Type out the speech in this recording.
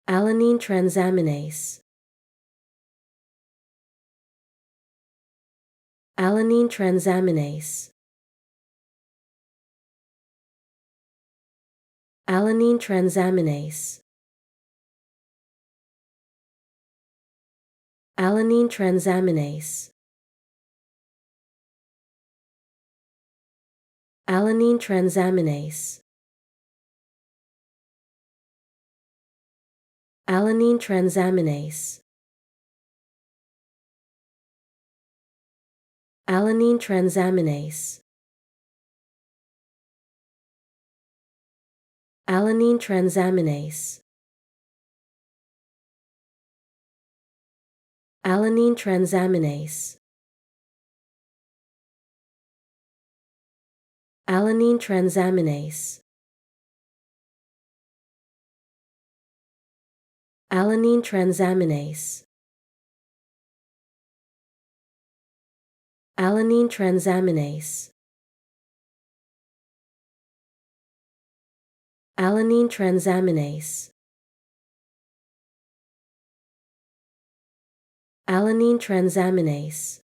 Alanine transaminase. Alanine transaminase. Alanine transaminase. Alanine transaminase. Alanine transaminase. Alanine transaminase. Alanine transaminase. Alanine transaminase. Alanine transaminase. Alanine transaminase. Alanine transaminase. Alanine transaminase. Alanine transaminase. Alanine transaminase.